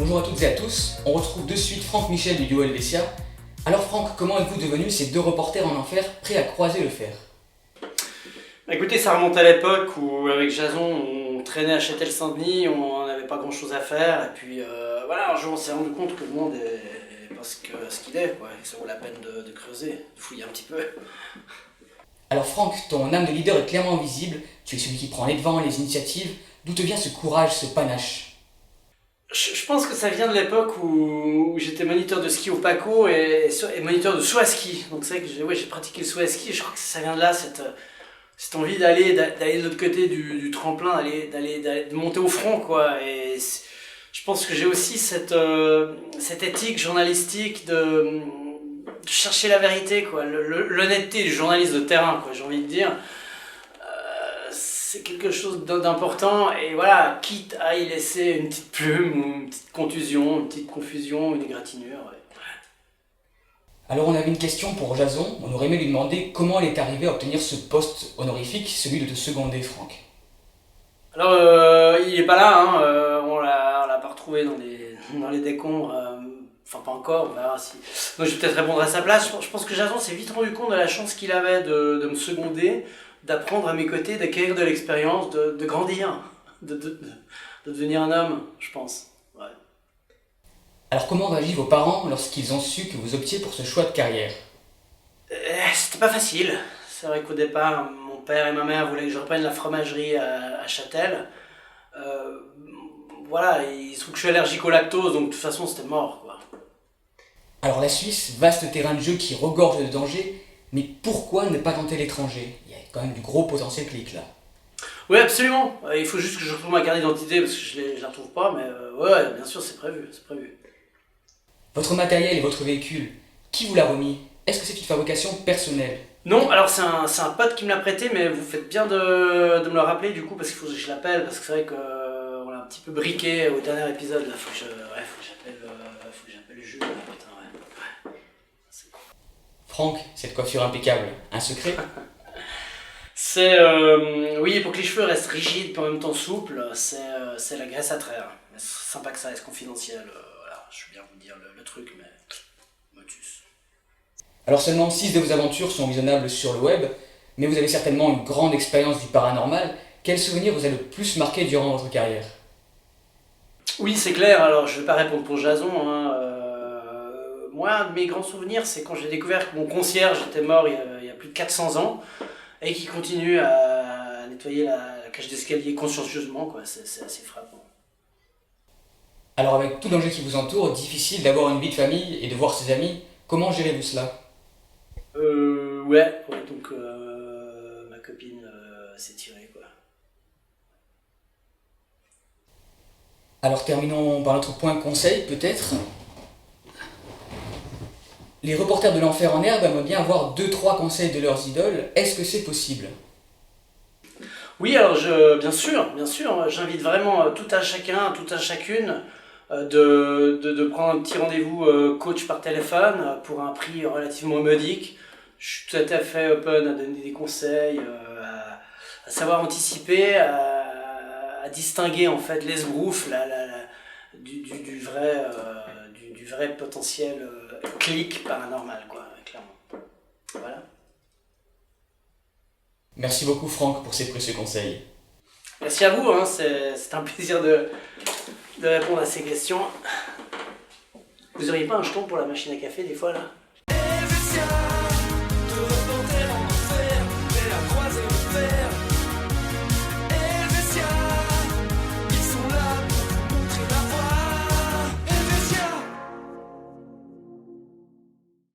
Bonjour à toutes et à tous, on retrouve de suite Franck Michel du duo Helvetia. Alors Franck, comment êtes-vous devenus ces deux reporters en enfer prêts à croiser le fer? Écoutez, ça remonte à l'époque où avec Jason on traînait à Châtel-Saint-Denis, on n'avait pas grand chose à faire, et puis voilà, un jour on s'est rendu compte que le monde est pas ce qu'il est, quoi, et que ça vaut la peine de creuser, de fouiller un petit peu. Alors Franck, ton âme de leader est clairement visible, tu es celui qui prend les devants, les initiatives. D'où te vient ce courage, ce panache? Je pense que ça vient de l'époque où j'étais moniteur de ski au Paco et moniteur de saut à ski, donc c'est vrai que j'ai pratiqué le saut à ski, et je crois que ça vient de là, cette envie d'aller de l'autre côté du tremplin, de monter au front, quoi. Et je pense que j'ai aussi cette éthique journalistique de chercher la vérité, quoi, l'honnêteté du journaliste de terrain, quoi, j'ai envie de dire. C'est quelque chose d'important, et voilà, quitte à y laisser une petite plume, ou une petite contusion, une petite confusion, une égratignure. Ouais. Alors on avait une question pour Jason, on aurait aimé lui demander comment elle est arrivée à obtenir ce poste honorifique, celui de te seconder, Franck. Alors, il est pas là, hein, on l'a pas retrouvé dans les décombres, enfin pas encore, on verra si... Donc je vais peut-être répondre à sa place. Je pense que Jason s'est vite rendu compte de la chance qu'il avait de me seconder, d'apprendre à mes côtés, d'acquérir de l'expérience, de grandir, de devenir un homme, je pense. Ouais. Alors comment ont réagi vos parents lorsqu'ils ont su que vous optiez pour ce choix de carrière? C'était pas facile. C'est vrai qu'au départ, mon père et ma mère voulaient que je reprenne la fromagerie à Châtel. Voilà, il se trouve que je suis allergique au lactose, donc de toute façon c'était mort, quoi. Alors la Suisse, vaste terrain de jeu qui regorge de dangers, mais pourquoi ne pas tenter l'étranger? Il y a quand même du gros potentiel clic là. Oui, absolument. Il faut juste que je retrouve ma carte d'identité parce que je la retrouve pas, mais ouais, bien sûr, c'est prévu, c'est prévu. Votre matériel et votre véhicule, qui vous l'a remis? Est-ce que c'est une fabrication personnelle? Non, alors c'est un pote qui me l'a prêté, mais vous faites bien de me le rappeler du coup, parce qu'il faut que je l'appelle, parce que c'est vrai qu'on l'a un petit peu briqué au dernier épisode, là, faut que j'appelle Jules, là, putain, ouais. C'est cool. Franck, cette coiffure impeccable, un secret? Oui, pour que les cheveux restent rigides, puis en même temps souples, c'est la graisse à traire. Mais c'est sympa que ça reste confidentiel, voilà, je vais bien vous dire le truc, mais motus. Alors seulement 6 de vos aventures sont visionnables sur le web, mais vous avez certainement une grande expérience du paranormal. Quel souvenir vous a le plus marqué durant votre carrière? Oui, c'est clair, alors je vais pas répondre pour Jason, hein. Moi, un de mes grands souvenirs, c'est quand j'ai découvert que mon concierge était mort il y a plus de 400 ans, et qui continue à nettoyer la cage d'escalier consciencieusement, quoi. C'est assez frappant. Alors avec tout danger qui vous entoure, difficile d'avoir une vie de famille et de voir ses amis, comment gérez-vous cela? Ouais, donc ma copine s'est tirée, quoi. Alors terminons par notre point conseil peut-être. Les reporters de l'enfer en herbe aimeraient bien avoir 2-3 conseils de leurs idoles, est-ce que c'est possible? Oui, alors bien sûr, j'invite vraiment tout un chacun, tout un chacune de prendre un petit rendez-vous coach par téléphone pour un prix relativement modique. Je suis tout à fait open à donner des conseils, à savoir anticiper, à distinguer en fait l'esbrouf du vrai potentiel clic paranormal, quoi, clairement. Voilà. Merci beaucoup Franck pour ces précieux conseils. Merci à vous, hein, c'est un plaisir de répondre à ces questions. Vous auriez pas un jeton pour la machine à café des fois là?